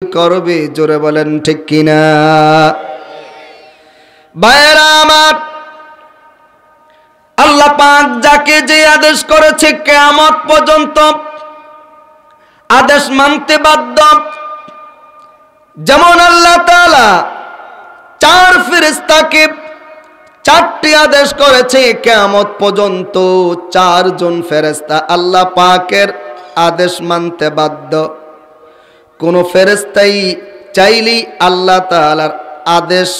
করবে, জোরে বলেন ঠিক কিনা? ভাইরা আমার, আল্লাহ পাক যাকে যে আদেশ করেছে কিয়ামত পর্যন্ত আদেশ মানতে বাধ্য। যেমন আল্লাহ তাআলা 4 ফেরেশতাকে 4টি আদেশ করেছে, কিয়ামত পর্যন্ত 4 জন ফেরেশতা আল্লাহ পাকের আদেশ মানতে বাধ্য। কোন ফেরেশতাই চাইলেই আল্লাহ তাআলার আদেশ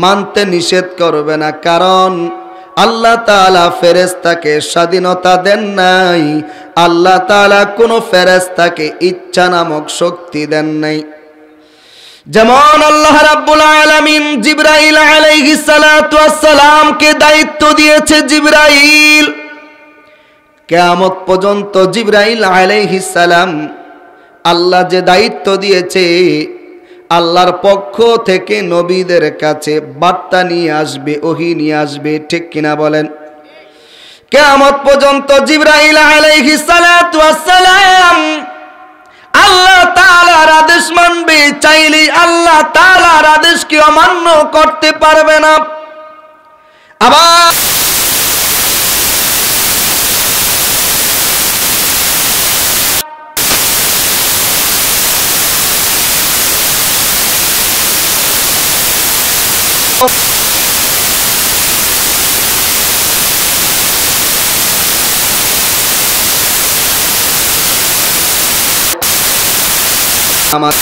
মানতে নিষেধ করবে না, কারণ আল্লাহ তাআলা ফেরেশতাকে স্বাধীনতা দেন নাই। আল্লাহ তাআলা কোন ফেরেশতাকে ইচ্ছা নামক শক্তি দেন নাই। যেমন আল্লাহ রাব্বুল আলামিন জিবরাইল আলাইহিস সালাতু ওয়াস সালামকে দায়িত্ব দিয়েছে। জিবরাইল, কিয়ামত পর্যন্ত জিবরাইল আলাইহিস সালাম আল্লাহ যে দায়িত্ব দিয়েছে, আল্লাহর পক্ষ থেকে নবীদের কাছে বার্তা নিয়ে আসবে, ওহী নিয়ে আসবে, ঠিক কিনা বলেন? কিয়ামত পর্যন্ত জিবরাইল আলাইহিস সালাতু ওয়াস সালাম আল্লাহ তাআলার আদেশ মানবে, চাইলেই আল্লাহ তাআলার আদেশকে অমান্য করতে পারবে না। আবার আমার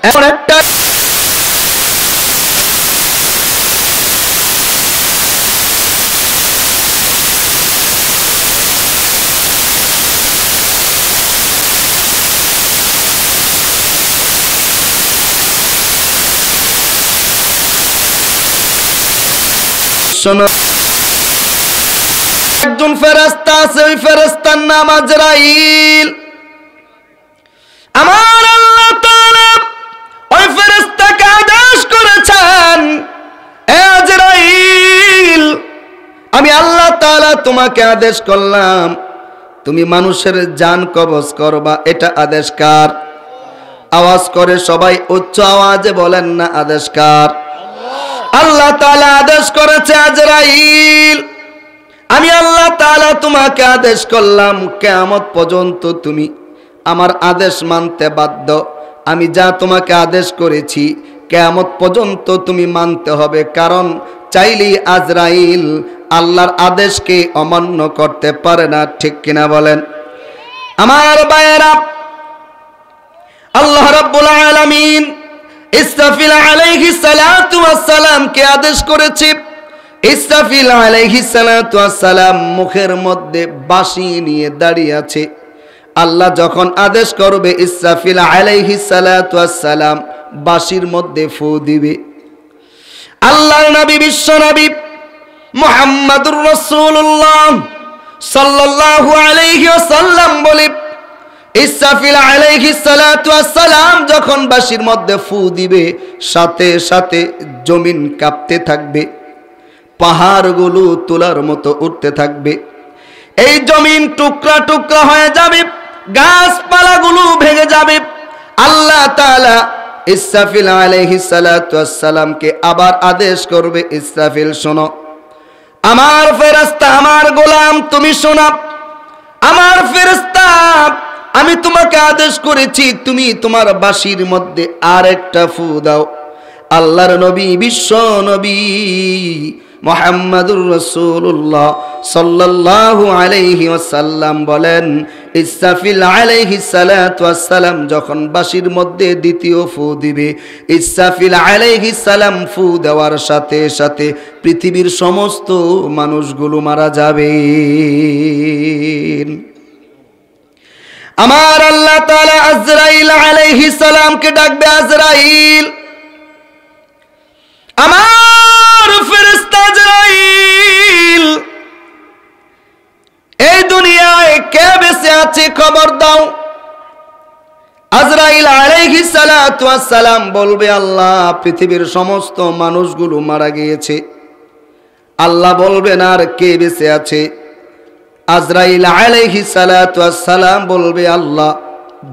এমন একটা একজন ফেরেশতা আছে, ওই ফেরেশতার নাম আজরাইল। আমার আল্লাহ তাআলা ওই ফেরেশতাকে আদেশ করেছেন, এ আজরাইল, আমি আল্লাহ তাআলা তোমাকে আদেশ করলাম, তুমি মানুষের জান কবজ করবা। এটা আদেশ কার? আওয়াজ করে সবাই উচ্চ আওয়াজে বলেন না, আদেশ কার? আল্লাহ তাআলা আদেশ করেছে, আজরাইল, আমি আল্লাহ তাআলা তোমাকে আদেশ করলাম, কিয়ামত পর্যন্ত তুমি আমার আদেশ মানতে বাধ্য। আমি যা তোমাকে আদেশ করেছি কিয়ামত পর্যন্ত তুমি মানতে হবে, কারণ চাইলেই আজরাইল আল্লাহর আদেশকে অমান্য করতে পারে না, ঠিক কিনা বলেন? আমার ভাইয়েরা, আল্লাহ রাব্বুল আলামিন ইসরাফিল আলাইহিস সালাতু ওয়াস সালামকে আদেশ করেছে। ইসরাফিল আলাইহিস সালাতু ওয়াস সালাম মুখের মধ্যে বাঁশি নিয়ে দাঁড়িয়ে আছে। আল্লাহ যখন আদেশ করবে, ইসরাফিল আলাইহিস সালাতু ওয়াস সালাম বাঁশির মধ্যে ফু দিবে। আল্লাহর নবী, বিশ্ব নবী মুহাম্মাদুর রাসূলুল্লাহ সাল্লাল্লাহু আলাইহি ওয়াসাল্লাম বলে, ইসরাফিল আলাইহিস সালাতু ওয়াস সালাম যখন বাঁশির মধ্যে ফু দিবে, সাথে সাথে জমিন কাঁপতে থাকবে, পাহাড়গুলো তুলার মতো উঠতে থাকবে, এই জমিন টুকরা টুকরা হয়ে যাবে, গাছপালাগুলো ভেঙে যাবে। আল্লাহ তাআলা ইসরাফিল আলাইহিস সালাতু ওয়াস সালামকে আবার আদেশ করবে, ইসরাফিল শোনো, আমার ফেরেশতা, আমার গোলাম, তুমি শোনো, আমার ফেরেশতা, আমি তোমাকে আদেশ করেছি, তুমি তোমার বাঁশির মধ্যে আরেকটা ফু দাও। আল্লাহর নবী, বিশ্ব নবী মুহাম্মাদুর রাসূলুল্লাহ সাল্লাল্লাহু আলাইহি ওয়াসাল্লাম বলেন, ইসরাফিল আলাইহিস সালাতু ওয়াস সালাম যখন বাঁশির মধ্যে দ্বিতীয় ফু দিবে, ইসরাফিল আলাইহিস সালাম ফু দেওয়ার সাথে সাথে পৃথিবীর সমস্ত মানুষগুলো মারা যাবে। আমার আল্লাহ তাআলা আজরাইল আলাইহিস সালামকে ডাকবে, আজরাইল, আমার ফেরেশতা আজরাইল, কে বেঁচে আছে খবর দাও। আজরাইল আলাইহিস সালাতু ওয়াস সালাম বলবে, আল্লাহ পৃথিবীর সমস্ত মানুষগুলো মারা গিয়েছে। আল্লাহ বলবেন, আর কে বেঁচে আছে? আজরাইল আলাইহিস সালাতু ওয়াস সালাম বলবে, আল্লাহ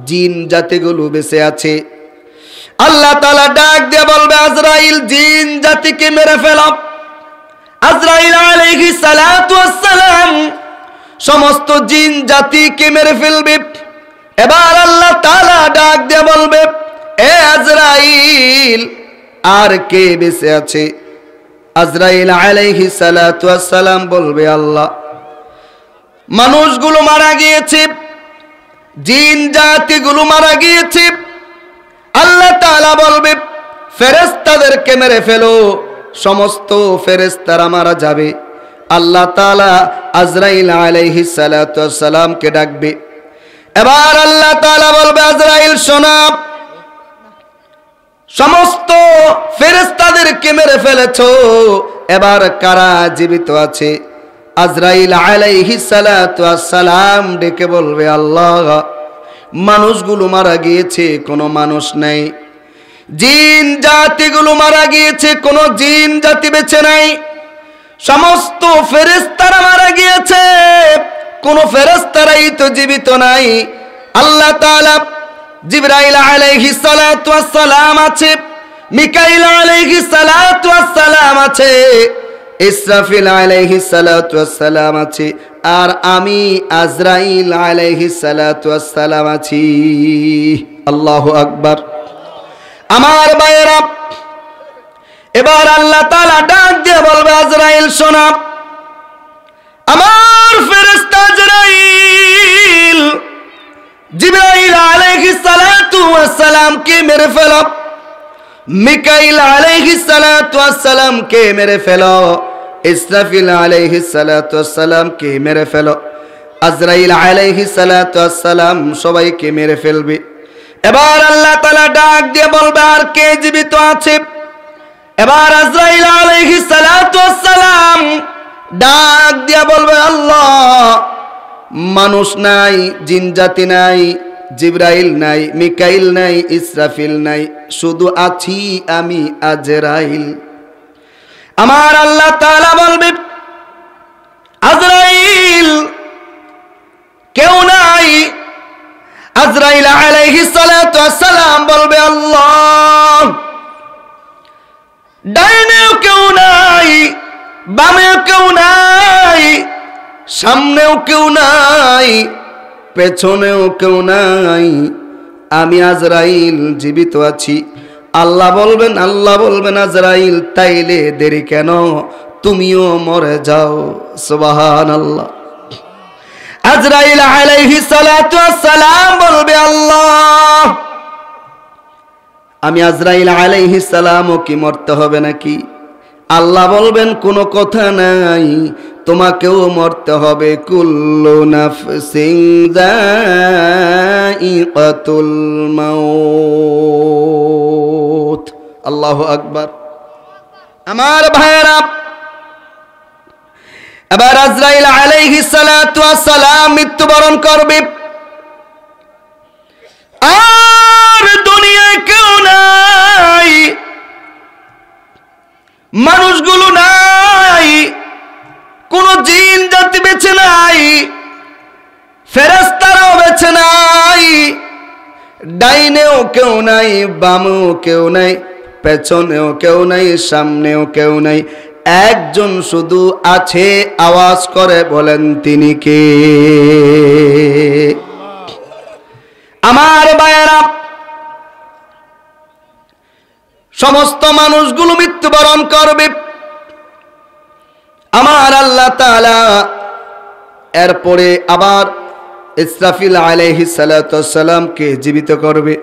জিন জাতিগুলো বেঁচে আছে। আল্লাহ তাআলা ডাক দিয়ে বলবে, আজরাইল জিন জাতিকে মেরে ফেলো। আজরাইল আলাইহিস সালাতু ওয়াস সালাম সমস্ত জিন জাতিকে মেরে ফেলবে। এবার আল্লাহ তাআলা ডাক দিয়ে বলবে, এ আজরাইল আর কে বেঁচে আছে? আজরাইল আলাইহিস সালাতু ওয়াস সালাম বলবে, আল্লাহ মানুষগুলো মারা গিয়েছে, জিন জাতিগুলো মারা গিয়েছে। আল্লাহ তাআলা বলবে, ফেরেশতাদেরকে মেরে ফেলো। সমস্ত ফেরেশতারা মারা যাবে। আল্লাহ তাআলা আজরাইল আলাইহিস সালাতু ওয়াস সালামকে ডাকবে। এবার আল্লাহ তাআলা বলবে, আজরাইল শোনো, সমস্ত ফেরেশতাদেরকে মেরে ফেলেছো, এবার কারা জীবিত আছে? আজরাইল আলাইহিস সালাতু ওয়াস সালাম ডেকে বলবে, আল্লাহ মানুষগুলো মারা গিয়েছে, কোনো মানুষ নাই। জিন জাতিগুলো মারা গিয়েছে, কোনো জিন জাতি বেঁচে নাই। সমস্ত ফেরেশতারা মারা গিয়েছে, কোনো ফেরেশতারাই তো জীবিত নাই। আল্লাহ তাআলা জিবরাইল আলাইহিস সালাতু ওয়াস সালাম আছে, মিকাইল আলাইহিস সালাতু ওয়াস সালাম আছে, ইসরাফিল আলাইহিস সালাতু ওয়াস সালাম আছে, আর আমি আজরাইল আলাইহিস সালাতু ওয়াস সালাম আছি। আল্লাহু আকবার। আমার ভাইয়েরা, এবার আল্লাহ তাআলা ডাক দিয়ে বলবে, আজরাইল শোনো, আমার ফেরেশতা আজরাইল জিবরাইল আলাইহিস সালাতু ওয়াস সালামকে মেরে ফেলো, মিকাইল আলাইহিস সালাতু ওয়াস সালামকে মেরে ফেলো, ইসরাফিল আলাইহিস সালাতু ওয়াস সালামকে মেরে ফেলো, আজরাইল আলাইহিস সালাতু ওয়াস সালাম সবাইকে মেরে ফেলবে। এবার আল্লাহ তাআলা ডাক দিয়ে বলবে, আর কে জীবিত আছে? এবার আজরাইল আলাইহিস সালাতু ওয়াস সালাম ডাক দিয়ে বলবে, আল্লাহ মানুষ নাই, জিন জাতি নাই, জিবরাইল নাই, মিকাইল নাই, ইসরাফিল নাই, শুধু আছি আমি আজরাইল। আমার আল্লাহ তাআলা বলবে, আজরাইল কেউ নাই। আজরাইল আলাইহিস সালাতু ওয়াস সালাম বলবে, আল্লাহ ডাইনেও কেউ নাই, বামেও কেউ নাই, সামনেও কেউ নাই, পেছনেও কেউ নাই, আমি আজরাইল জীবিত আছি। আল্লাহ বলবেন আজরাইল তাইলে দেরি কেন, তুমিও মরে যাও। সুবহানাল্লাহ। আজরাইল আলাইহিস সালাতু ওয়াস সালাম বলবে, আল্লাহ আমি আজরাইল আলাইহিস সালামও কি মরতে হবে নাকি? আল্লাহ বলবেন, কোনো কথা নাই, তোমাকেও মরতে হবে। কুল্লু নাফসিন যায়িকাতুল মাউত। আল্লাহু আকবার। আমার ভাইয়েরা, এবার আজরাইল আলাইহিস সালাতু ওয়াস সালাম মৃত্যুবরণ করবে, আর দুনিয়ায় কেউ নাই, মানুষগুলো নাই, কোন জিন জাতি বেঁচে নাই, ফেরেশতারাও বেঁচে নাই, ডাইনেও কেউ নাই, বামেও কেউ নাই, পেছনেও কেউ নাই, সামনেও কেউ নাই, একজন শুধু আছে। আওয়াজ করে বলেন, তিনি কে? আমার ভাইয়েরা, সমস্ত মানুষগুলো মৃত্যুবরণ করবে। আমার আল্লাহ তাআলা এরপরে আবার ইসরাফিল আলাইহিস সালাতু ওয়াস সালামকে জীবিত করবে।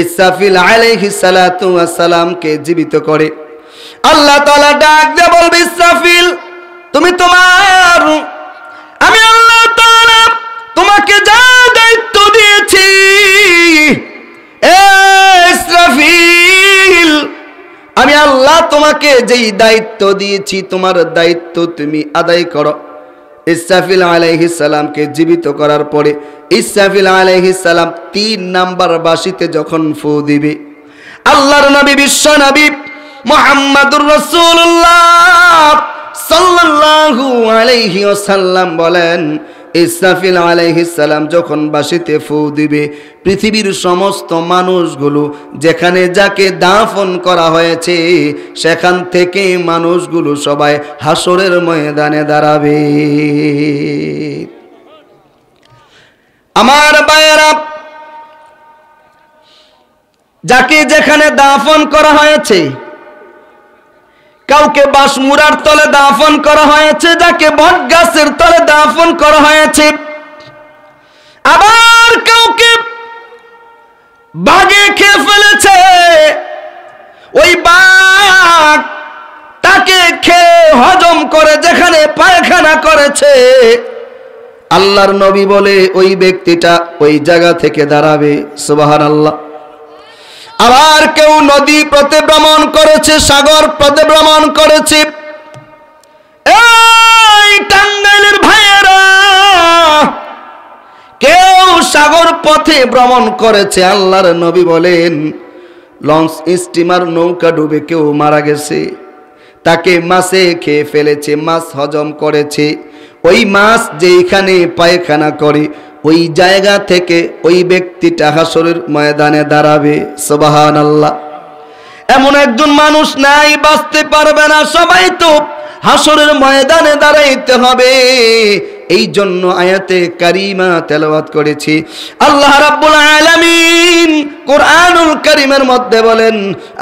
ইসরাফিল আলাইহিস সালাতু ওয়াস সালামকে জীবিত করে আল্লাহ তাআলা ডাক দিয়ে বলবে, ইসরাফিল তুমি তোমার, আমি আল্লাহ তাআলা তোমাকে যা দায়িত্ব দিয়েছি, ইসরাফিল আমি আল্লাহ তোমাকে যেই দায়িত্ব দিয়েছি, তোমার দায়িত্ব তুমি আদায় করো। ইসরাফিল আলাইহিস সালামকে জীবিত করার পরে ইসরাফিল আলাইহিস সালাম 3 নাম্বার বাঁশিতে যখন ফু দিবে, আল্লাহর নবী বিশ্ব নবী মুহাম্মাদুর রাসূলুল্লাহ সাল্লাল্লাহু আলাইহি ওয়াসাল্লাম বলেন, ইসরাফিল আলাইহিস সালাম যখন বাঁশিতে ফু দিবে, পৃথিবীর সমস্ত মানুষগুলো যেখানে যাকে দাফন করা হয়েছে সেখান থেকে মানুষগুলো সবাই হাসরের ময়দানে দাঁড়াবে। আমার ভাইয়েরা, যাকে যেখানে দাফন করা হয়েছে, কাউকে বাঁশমুড়ার তলে দাফন করা হয়েছে, যাকে বট গাছের তলে দাফন করা হয়েছে, আবার কাউকে বাঘে খেয়ে ফেলেছে, ওই বাঘ তাকে খেয়ে হজম করে যেখানে পায়খানা করেছে, আল্লাহর নবী বলে ওই ব্যক্তিটা ওই জায়গা থেকে দাঁড়াবে। সুবহানাল্লাহ। আবার কেউ নদী পথে ভ্রমণ করেছে, সাগর পথে ভ্রমণ করেছে। এই টাঙ্গাইলের ভাইয়েরা, কেউ সাগর পথে ভ্রমণ করেছে, আল্লাহর নবী বলেন লঞ্চ স্টিমার নৌকা ডুবে কেউ মারা গেছে, তাকে মাছে খেয়ে ফেলেছে, মাছ হজম করেছে, ওই মাছ যেখানে পায়খানা করে ওই জায়গা থেকে ওই ব্যক্তিটা হাসরের ময়দানে দাঁড়াবে। সুবহানাল্লাহ। এমন একজন মানুষ নাই বাঁচতে পারবে না, সবাই তো হাসরের ময়দানে দাঁড়াইতে হবে। এই জন্য আয়াতে কারিমা তেলাওয়াত করেছি। আল্লাহ রাব্বুল আলামিন কোরআনুল কারীমের মধ্যে বলেন,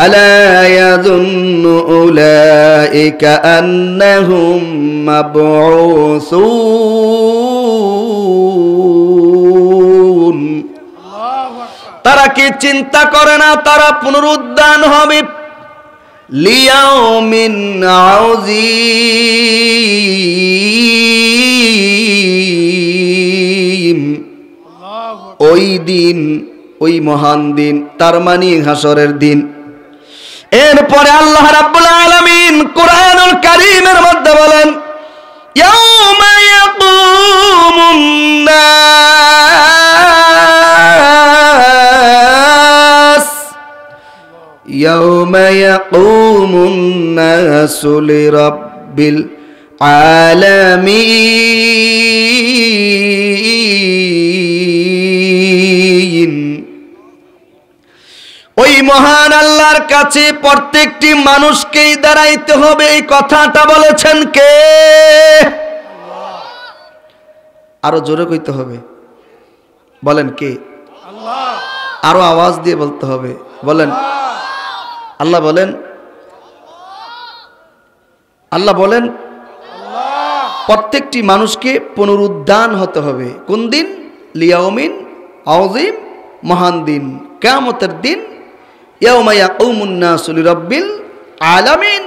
আলা ইয়াযুন্নু উলাইকা আন্নাহুম মাবউসুন। তারা কি চিন্তা করে না তারা পুনরুদ্ধান হবে? লিয়াউমিন আযীম, ওই দিন, ওই মহান দিন, তার মানে হাসরের দিন। এরপরে আল্লাহ রাব্বুল আলামিন কোরআনুল কারীমের মধ্যে বলেন, ইয়াউমা ইয়াকুমুন নাস, ইয়াউমা ইয়াকুমুন নাসু লিরাব্বিল আলামিন। ওই মহান আল্লাহর কাছে প্রত্যেকটি মানুষকেই দাঁড়াইতে হবে। এই কথাটা বলেছেন কে? আরো জোরে কইতে হবে, বলেন কে? আরো আওয়াজ দিয়ে বলতে হবে, বলেন আল্লাহ। বলেন আল্লাহ বলেন প্রত্যেকটি মানুষকে পুনরুদ্ধান হতে হবে। কোন দিন? লিয়াউমিন আযীম, মহান দিন, কিয়ামতের দিন। ইয়াউমা ইয়াকুমুন নাসু লিরাব্বিল আলামিন।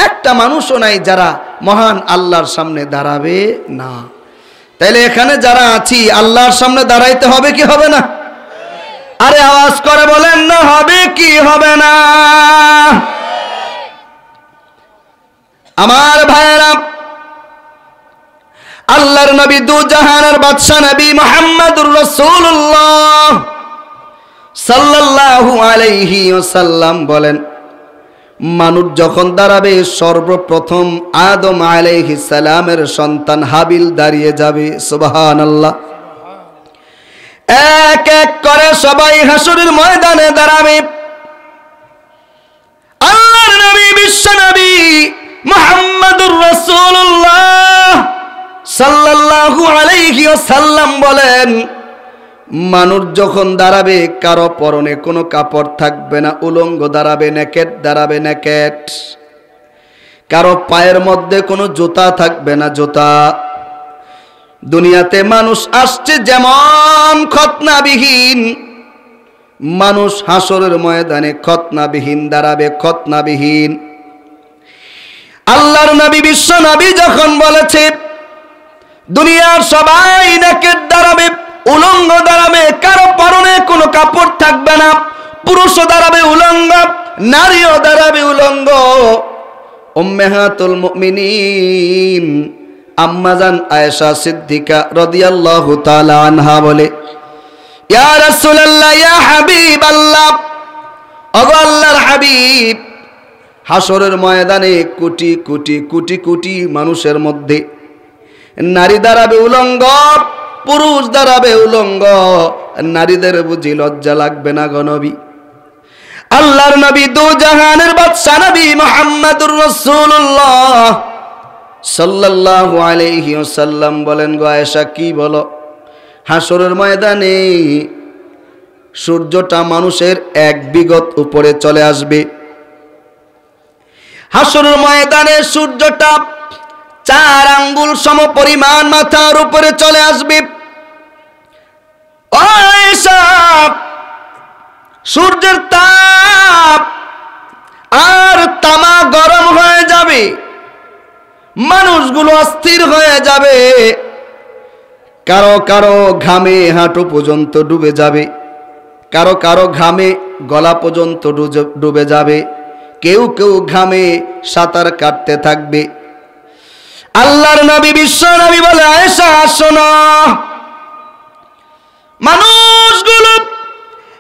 একটা মানুষও নাই যারা মহান আল্লাহর সামনে দাঁড়াবে না। তাইলে এখানে যারা আছি আল্লাহর সামনে দাঁড়াইতে হবে কি হবে না? আরে আওয়াজ করে বলেন না, হবে কি হবে না? আমার ভাইয়েরা, আল্লাহর নবী দু জাহানের বাদশা নবী মুহাম্মদুর রাসূলুল্লাহ সাল্লাল্লাহু আলাইহি ওয়াসাল্লাম বলেন, মানুষ যখন দাঁড়াবে সর্বপ্রথম আদম আলাইহিস সালামের সন্তান হাবিল দাঁড়িয়ে যাবে। সুবহানাল্লাহ। এক এক করে সবাই হাসরের ময়দানে দাঁড়াবে। আল্লাহর নবী বিশ্ব নবী মুহাম্মদুর রাসূলুল্লাহ সাল্লাল্লাহু আলাইহি ওয়াসাল্লাম বলেন, মানুষ যখন দাঁড়াবে কারো পরনে কোনো কাপড় থাকবে না, উলঙ্গ দাঁড়াবে, নেকেট দাঁড়াবে, নেকেট। কারো পায়ের মধ্যে কোনো জুতা থাকবে না, জুতা। দুনিয়াতে মানুষ আসছে যেমন খতনাবিহীন, মানুষ হাসরের ময়দানে খতনাবিহীন দাঁড়াবে, খতনাবিহীন। আল্লাহর নবী বিশ্ব নবী যখন বলেছে দুনিয়ার সবাই নেকেট দাঁড়াবে, উলঙ্গ দাঁড়াবে, কারো পরনে কোনো কাপড় থাকবে না, পুরুষও দাঁড়াবে উলঙ্গ, নারীও দাঁড়াবে উলঙ্গ। উম্মাহাতুল মুমিনিন আম্মাজান আয়েশা সিদ্দিকা রাদিয়াল্লাহু তাআলা আনহা বলে, ইয়া রাসূলুল্লাহ, ইয়া হাবিবাল্লাহ, ওগো আল্লাহর হাবিব, হাসরের ময়দানে কোটি কোটি কোটি কোটি মানুষের মধ্যে নারী দাঁড়াবে উলঙ্গ, পুরুষ দাঁড়াবে উলঙ্গ, নারীদের বুঝি লজ্জা লাগবে না গো নবী? আল্লাহর নবী দু জাহানের বাদশা নবী মুহাম্মদুর রাসূলুল্লাহ সাল্লাল্লাহু আলাইহি ওয়াসাল্লাম বলেন, গো আয়েশা কি বলো? হাসরের ময়দানে সূর্যটা মানুষের এক বিগত উপরে চলে আসবে। হাসরের ময়দানে সূর্যটা 4 আঙ্গুল সম পরিমাণ মাথার উপরে চলে আসবে। ও আয়েশা, সূর্যের তাপ আর তামা গরম হয়ে যাবে, মানুষগুলো অস্থির হয়ে যাবে, কারো কারো ঘামে হাঁটু পর্যন্ত ডুবে যাবে, কারো কারো ঘামে গলা পর্যন্ত ডুবে যাবে, কেউ কেউ ঘামে সাঁতার কাটতে থাকবে। আল্লাহর নবী বিশ্ব নবী বলে, আয়েশা শোনো, মানুষগুলো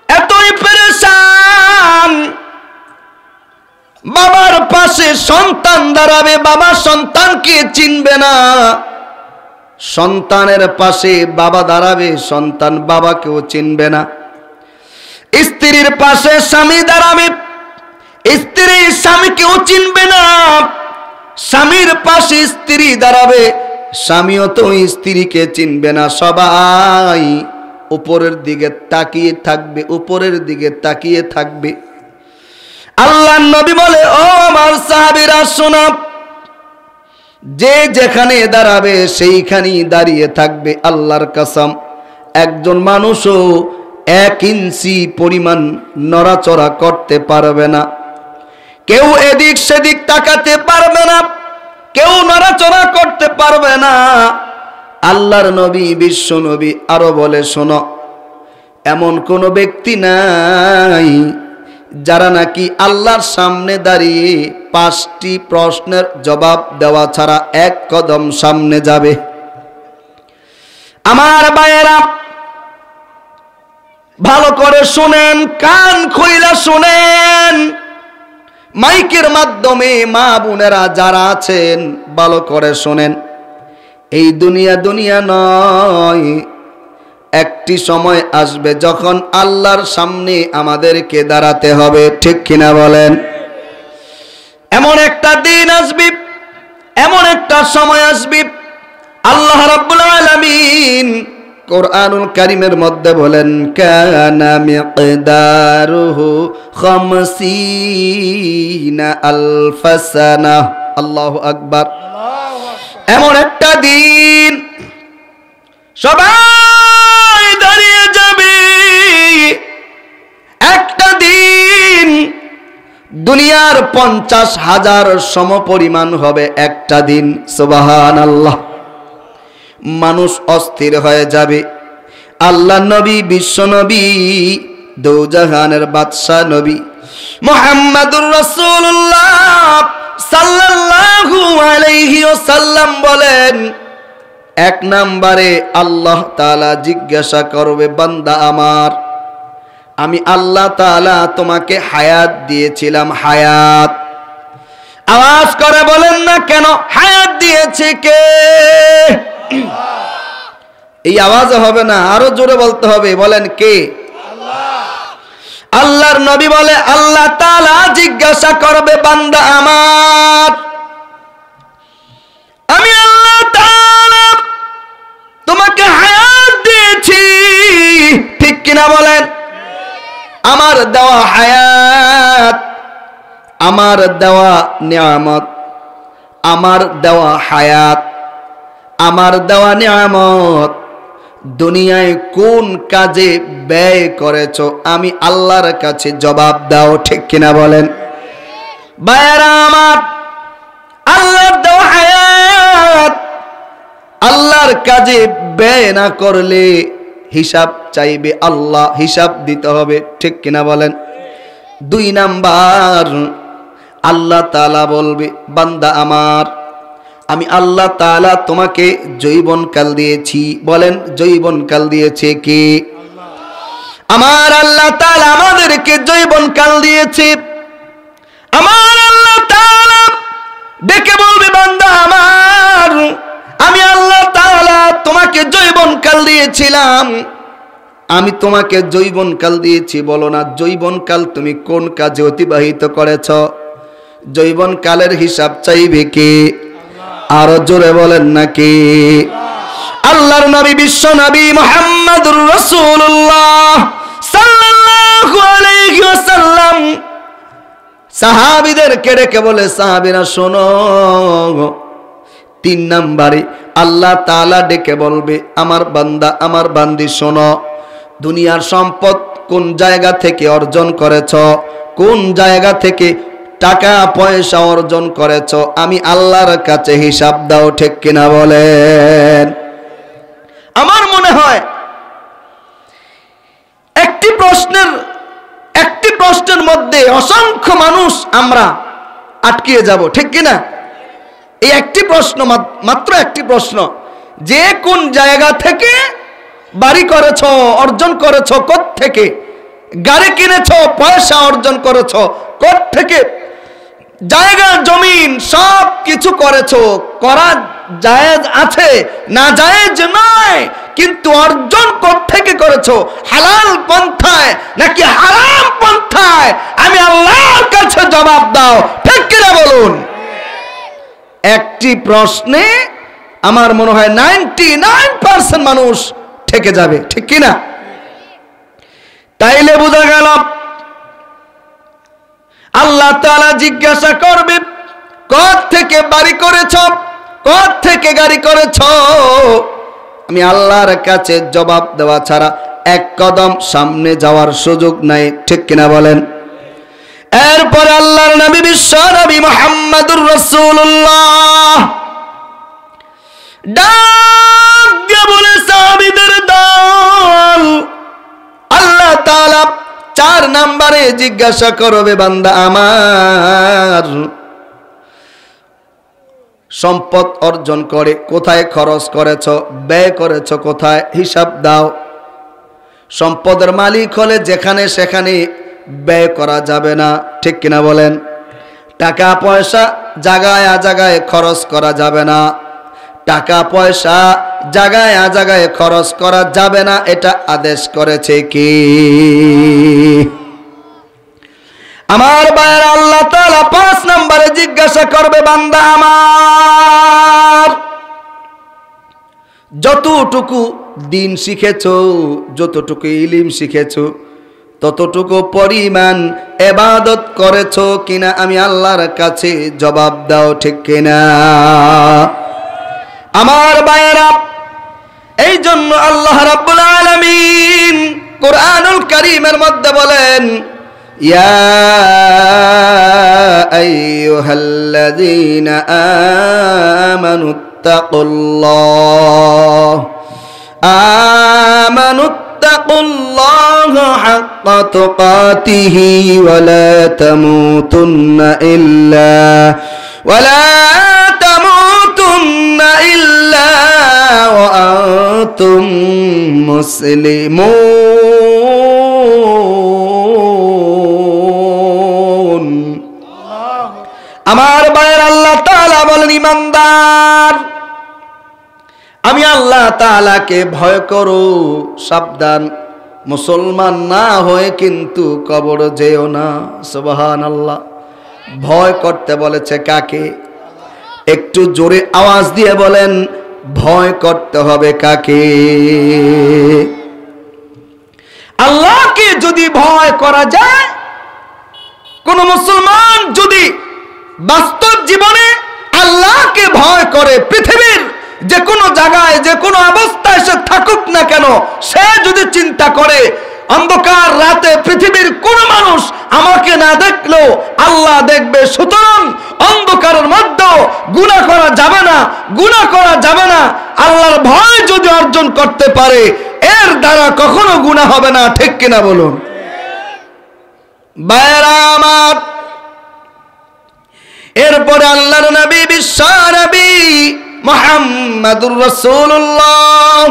এতই পেরেশান, বাবার পাশে সন্তান দাঁড়াবে, বাবা সন্তানকে চিনবে না, সন্তানের পাশে বাবা দাঁড়াবে, সন্তান বাবাকেও চিনবে না, স্ত্রীর পাশে স্বামী দাঁড়াবে, স্ত্রী স্বামীকেও চিনবে না, স্বামীর পাশে স্ত্রী দাঁড়াবে, স্বামীও তো স্ত্রীকে চিনবে না, সবাই উপরের দিকে তাকিয়ে থাকবে, উপরের দিকে তাকিয়ে থাকবে। আল্লাহর নবী বলে, ও আমার সাহাবীরা শোনো, যে যেখানে দাঁড়াবে সেইখানেই দাঁড়িয়ে থাকবে। আল্লাহর কসম, একজন মানুষও 1 ইঞ্চি পরিমাণ নড়াচড়া করতে পারবে না, কেউ এদিক সেদিক তাকাতে পারবে না, কেউ নড়াচড়া করতে পারবে না। আল্লাহর নবী বিশ্ব নবী আরো বলে, শোনো, এমন কোন ব্যক্তি নাই যারা নাকি আল্লাহর সামনে দাঁড়িয়ে 5টি প্রশ্নের জবাব দেওয়া ছাড়া 1 কদম সামনে যাবে। আমার ভাইয়েরা, ভালো করে শুনেন, কান খুইলা শুনেন, মাইকের মাধ্যমে মা বোনেরা যারা আছেন ভালো করে শুনেন। এই দুনিয়া নয়, একটি সময় আসবে যখন আল্লাহর সামনে আমাদেরকে দাঁড়াতে হবে, ঠিক কিনা বলেন? এমন একটা দিন আসবে, এমন একটা সময় আসবে, আল্লাহ রাব্বুল আলামিন কোরআনুল কারীমের মধ্যে বলেন, কানা মিকদারুহু 50 আলফ সানা। আল্লাহু আকবার। এমন একটা দিন সবাই দাঁড়িয়ে যাবে, একটা দিন দুনিয়ার 50,000 সমপরিমাণ হবে একটা দিন। সুবহানাল্লাহ। মানুষ অস্থির হয়ে যাবে। আল্লাহ নবী, বিশ্ব নবী, দোজাহানের বাদশা নবী মুহাম্মদুর রাসূলুল্লাহ সাল্লাল্লাহু আলাইহি ওয়াসাল্লাম বলেন, 1 নম্বরে আল্লাহ তাআলা জিজ্ঞাসা করবে, বান্দা আমার, আমি আল্লাহ তাআলা তোমাকে হায়াত দিয়েছিলাম, হায়াত। আওয়াজ করে বলেন না কেন, হায়াত দিয়েছে কে? এই আওয়াজে হবে না, আরো জোরে বলতে হবে, বলেন কে? আল্লাহর নবী বলে, আল্লাহ তাআলা জিজ্ঞাসা করবে, বান্দা আমার, আমি আল্লাহ তাআলা তোমাকে হায়াত দিয়েছি, ঠিক কিনা বলেন? আমার দেওয়া হায়াত, আমার দেওয়া নিয়ামত, আমার দেওয়া হায়াত, আমার দেওয়া নিয়ামত দুনিয়ায় কোন কাজে ব্যয় করেছো, আমি আল্লাহর কাছে জবাব দাও, ঠিক কিনা বলেন? ভাইয়েরা আমার, আল্লাহর দেওয়া হায়াত আল্লাহর কাজে ব্যয় না করলে হিসাব চাইবে আল্লাহ, হিসাব দিতে হবে, ঠিক কিনা বলেন? 2 নাম্বার, আল্লাহ তাআলা বলবে, বান্দা আমার, আমি আল্লাহ তাআলা তোমাকে যৌবনকাল দিয়েছি। বলেন যৌবনকাল দিয়েছে কে? আমার আল্লাহ তাআলা আমাদেরকে যৌবনকাল দিয়েছে। আমার আল্লাহ তাআলা ডেকে বলবে, বান্দা আমার, আমি আল্লাহ তাআলা তোমাকে যৌবনকাল দিয়েছিলাম। আমি তোমাকে যৌবনকাল দিয়েছি, বলো না যৌবনকাল তুমি কোন কাজে অতিবাহিত করেছ? যৌবনকালের হিসাব চাইবে কে? আরো জোরে বলেন না কে? আল্লাহর নবী বিশ্ব নবী মুহাম্মদুর রাসূলুল্লাহ সাল্লাল্লাহু আলাইহি ওয়াসাল্লাম সাহাবীদেরকে ডেকে বলে, সাহাবীরা শোনো, 3 নম্বরে আল্লাহ তাআলা ডেকে বলবে, আমার বান্দা আমার বান্দি শোনো, দুনিয়ার সম্পদ কোন জায়গা থেকে অর্জন করেছ, কোন জায়গা থেকে টাকা পয়সা অর্জন করেছ, আমি আল্লাহর কাছে হিসাব দাও। ঠিক কিনা বলেন? আমার মনে হয় একটি প্রশ্নের মধ্যে অসংখ্য মানুষ আমরা আটকিয়ে যাব। ঠিক কিনা? এই একটি প্রশ্ন, মাত্র একটি প্রশ্ন, যে কোন জায়গা থেকে বাড়ি করেছ, অর্জন করেছ কোত্থেকে, গাড়ি কিনেছ, পয়সা অর্জন করেছ কোত্থেকে, জায়গা জমিন সব কিছু করেছ, করা জায়েজ আছে না জায়েজ নয়, কিন্তু অর্জন কোত্থেকে করেছ, হালাল পন্থায় নাকি হারাম পন্থায়, আমি আল্লাহর কাছে জবাব দাও। ঠিক কিনা বলুন? একটি প্রশ্নে আমার মনে হয় 99% মানুষ ঠেকে যাবে। ঠিক কিনা? তাইলে বোঝা গেল আল্লাহ তাআলা জিজ্ঞাসা করবে, কোথা থেকে বাড়ি করেছ, কোথা থেকে গাড়ি করেছ? আমি আল্লাহর কাছে জবাব দেওয়া ছাড়া এক কদম সামনে যাওয়ার সুযোগ নাই। ঠিক কিনা বলেন? এরপর আল্লাহর নবী বিশ্ব নবী মুহাম্মদুর রাসূলুল্লাহ ডাক দিয়ে বলে, সাহাবীদের দল, আল্লাহ তাআলা 4 নম্বরে জিজ্ঞাসা করবে, বান্দা আমার, সম্পদ অর্জন করে কোথায় খরচ করেছ, ব্যয় করেছ কোথায়, হিসাব দাও। সম্পদের মালিক হলে যেখানে সেখানে ব্যয় করা যাবে না। ঠিক কিনা বলেন? টাকা পয়সা জায়গায় জায়গায় খরচ করা যাবে না, টাকা পয়সা জায়গায় জায়গায় খরচ করা যাবে না, এটা আদেশ করেছে কি? আমার ভাইয়ের, আল্লাহ তাআলা 5 নম্বরে জিজ্ঞাসা করবে, বান্দা আমার, যতটুকু দিন শিখেছো, যতটুকু ইলম শিখেছো, ততটুকু পরিমাণ ইবাদত করেছো কিনা, আমি আল্লাহর কাছে জবাব দাও। ঠিক কিনা? আমার ভাইয়েরা, এই জন্য আল্লাহ রাব্বুল আলামিন কুরআনুল কারীমের মধ্যে বলেন, ইয়া আইয়ুহাল্লাযীনা আমানুত্তাকুল্লাহ হাক্কা তুকাতিহি ওয়া লা তামুতুন্না ইল্লা ওয়া আনতুম মুসলিমুন। আমার ভাইয়ের, আল্লাহ তাআলা বলেন, ইমানদার, আমি আল্লাহ তাআলাকে ভয় করো, সাবধান, মুসলমান না হয়ে কিন্তু কবর যেও না। সুবহানাল্লাহ। ভয় করতে বলেছে কাকে? একটু জোরে আওয়াজ দিয়ে বলেন, ভয় করতে হবে কাকে? আল্লাহকে যদি ভয় করা যায়, কোন মুসলমান যদি বাস্তব জীবনে আল্লাহকে ভয় করে, পৃথিবীর যে কোনো জায়গায় যে কোনো অবস্থায় সে থাকুক না কেন, সে যদি চিন্তা করে অন্ধকার রাতে পৃথিবীর কোন মানুষ আমাকে না দেখলেও আল্লাহ দেখবে, সুতরাং অন্ধকারের মধ্যে গুনাহ করা যাবে না, গুনাহ করা যাবে না, আল্লাহর ভয় যদি অর্জন করতে পারে, এর দ্বারা কখনো গুনাহ হবে না। ঠিক কিনা বলুন? ভাইরা আমার, এরপরে আল্লাহর নবী বিশ্ব নবী মুহাম্মাদুর রাসূলুল্লাহ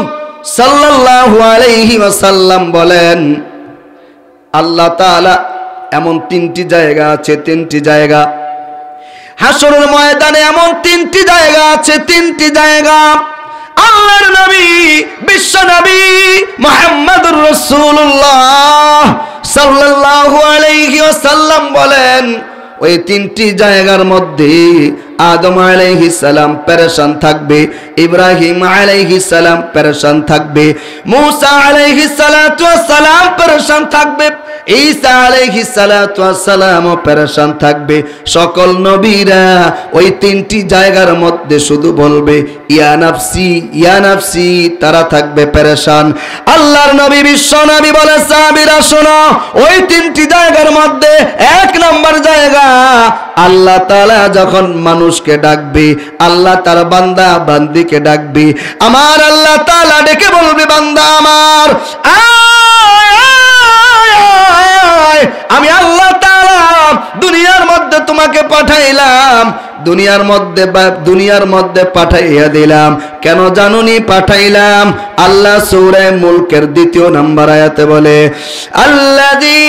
সাল্লাল্লাহু আলাইহি ওয়াসাল্লাম বলেন, আল্লাহ তাআলা এমন তিনটি জায়গা আছে, তিনটি জায়গা হাসরের ময়দানে, এমন তিনটি জায়গা আছে, তিনটি জায়গা আল্লাহর নবী বিশ্ব নবী মুহাম্মাদুর রাসূলুল্লাহ সাল্লাল্লাহু আলাইহি ওয়াসাল্লাম বলেন, ওই তিনটি জায়গার মধ্যে আদম আলাইহিস সালাম পেরেশান থাকবে, ইব্রাহিম আলাইহিস সালাম পেরেশান থাকবে, মুসা আলাইহিস সালাতু ওয়াস সালাম পেরেশান থাকবে, ঈসা আলাইহিস সালাতু ওয়াস সালাম পেরেশান থাকবে। সকল নবীরা ওই তিনটি জায়গার মধ্যে শুধু বলবে ইয়া নাফসি ইয়া নাফসি, তারা থাকবে পেরেশান। আল্লাহর নবী বিশ্ব নবী বলে, সাহাবীরা শোনো, ওই তিনটি জায়গার মধ্যে এক নম্বর জায়গা, আল্লাহ তাআলা যখন মানুষকে ডাকবে, আল্লাহ তার বান্দা বান্দিকে ডাকবে, আমার আল্লাহ তাআলা ডেকে বলবে, বান্দা আমার আমি আল্লাহ তাআলা দুনিয়ার মধ্যে তোমাকে পাঠাইলাম, দুনিয়ার মধ্যে পাঠাইয়া দিলাম। কেন জানুনি পাঠাইলাম? আল্লাহ সূরা মুলকের 2 নম্বর আয়াতে বলে, আল্লাযী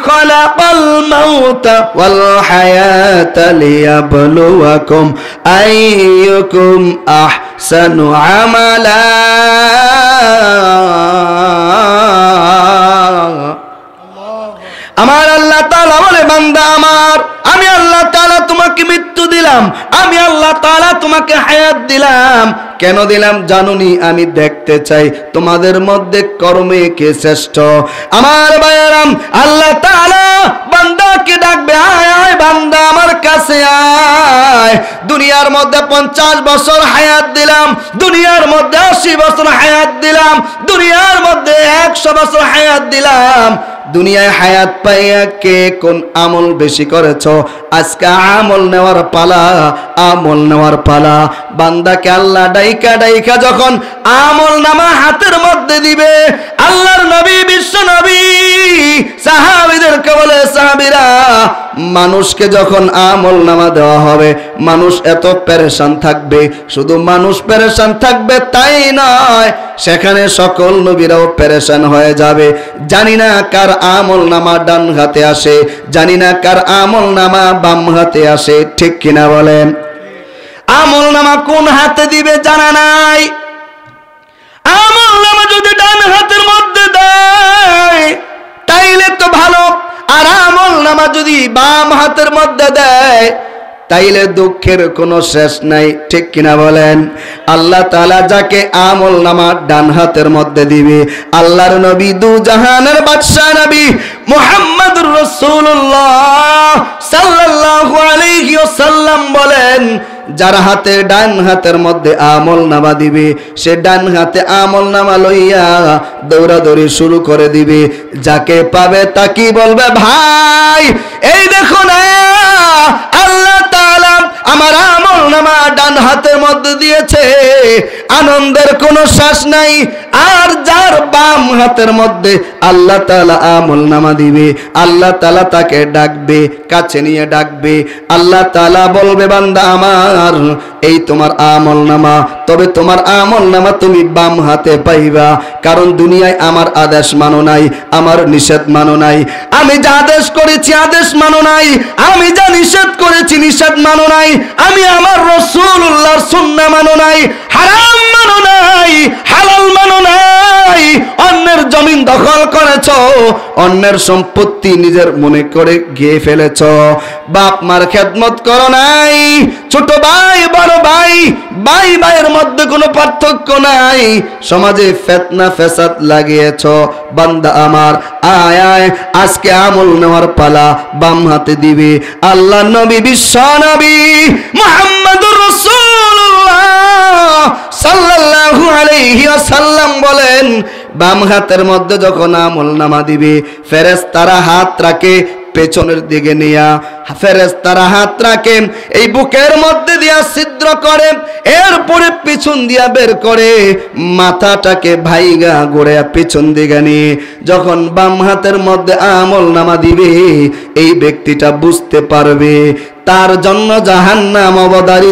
খালাকাল মাউতা ওয়াল হায়াতা লিয়াবলুয়াকুম আইয়ুকুম আহসানু আমালা। আমার আল্লাহ তাআলা বলে, বান্দা আমার, আমি আল্লাহ তাআলা তোমাকে মৃত্যু দিলাম, আমি আল্লাহ তাআলা তোমাকে হায়াত দিলাম। কেন দিলাম জানুনি? আমি দেখতে চাই তোমাদের মধ্যে কর্মে কে শ্রেষ্ঠ। আমার ভাইয়েরাম, আল্লাহ তাআলা বান্দাকে ডাকবে, আয় আয় বান্দা আমার কাছে আয়। দুনিয়ার মধ্যে 50 বছর হায়াত দিলাম, দুনিয়ার মধ্যে 80 বছর হায়াত দিলাম, দুনিয়ার মধ্যে 100 বছর হায়াত দিলাম। দুনিয়ায় হায়াত পাইয়া কে কোন আমল বেশি করেছ? আজকে আমল নেওয়ার পালা, আমল নেওয়ার পালা। বান্দাকে আল্লাহ ডাইকা ডাইকা যখন আমল নামা হাতের মধ্যে দিবে, আল্লাহর নবী বিশ্ব নবী সাহাবীদেরকে বলে, সাহাবীরা, মানুষকে যখন আমল নামা দেওয়া হবে, মানুষ এত পেরেশান থাকবে, শুধু মানুষ পেরেশান থাকবে তাই নয়, সেখানে সকল নবীরাও পেরেশান হয়ে যাবে। জানি না কার আমল নামা ডান হাতে আসে, জানি না কার আমল নামা বাম হাতে আসে, ঠিক কিনা বলেন? আমল নামা কোন হাতে দিবে জানা নাই। আমল নামা যদি ডান হাতের মধ্যে দেয় তাইলে তো ভালো, আর আমল নামা যদি বাম হাতের মধ্যে দেয় তাইলে দুঃখের কোনো শেষ নাই, ঠিক কিনা বলেন? আল্লাহ তাআলা যাকে আমল নামা ডান হাতের মধ্যে দিবে, আল্লাহর নবী দু জাহানের বাদশা নবী মুহাম্মাদুর রাসূলুল্লাহ সাল্লাল্লাহু আলাইহি ওয়াসাল্লাম বলেন, যার হাতে ডান হাতের মধ্যে আমল নামা দিবে, সে ডান হাতে আমল নামা লইয়া দৌড়াদৌড়ি শুরু করে দিবে। যাকে পাবে তাকে বলবে, ভাই এই দেখো না, আল্লাহ তাআলা আমার আমল নামা ডান হাতের মধ্যে দিয়েছে। আনন্দের কোনো শেষ নাই। আর যার বাম হাতের মধ্যে আল্লাহ তাআলা আমল নামা দিবে, আল্লাহ তাআলা তাকে ডাকবে, কাছে নিয়ে ডাকবে। আল্লাহ তাআলা বলবে, বান্দা আমার, এই তোমার আমল নামা। তবে তোমার আমল নামা তুমি বাম হাতে পাইবা, কারণ দুনিয়ায় আমার আদেশ মানো নাই, আমার নিষেধ মানো নাই। আমি যা আদেশ করেছি আদেশ মানো নাই, আমি যা নিষেধ করেছি নিষেধ মানো নাই, আমি আমার রাসূলুল্লাহর সুন্নাহ মানো নাই, হারাম মানো নাই, হালাল মানো নাই। অন্যের জমিন দখল করেছো, অন্যের সম্পত্তি নিজের মনে করে গিয়ে ফেলেছো, বাপ মার খেদমত করো নাই, ছোট ভাই বড় ভাই, ভাই ভাইয়ের মধ্যে কোনো পার্থক্য নাই, সমাজে ফিতনা ফ্যাসাদ লাগিয়েছো। বান্দা আমার, আয় আয়, আজকে আমল নেওয়ার পালা, বাম হাতে দিবে। আল্লাহ নবী বিশ্ব নবী মুহাম্মাদুর রাসূলুল্লাহ সাল্লাল্লাহু আলাইহি ওয়াসাল্লাম বলেন, বাম হাতের মধ্যে যখন আমল নামা দিবে, ফেরেশতারা হাত রাখে পেছনের দিকে নিয়া ফেরেশতারা হাত রাখে, এই বুকের মধ্যে দিয়া ছিদ্র করে, এরপরে পিছন দিয়া বের করে, মাথাটাকে ভাইগা ঘুরে পিছন দিকে নিয়ে যখন বাম হাতের মধ্যে আমল নামা দিবে, এই ব্যক্তিটা বুঝতে পারবে তার জন্য জাহান্নাম অবধারিত।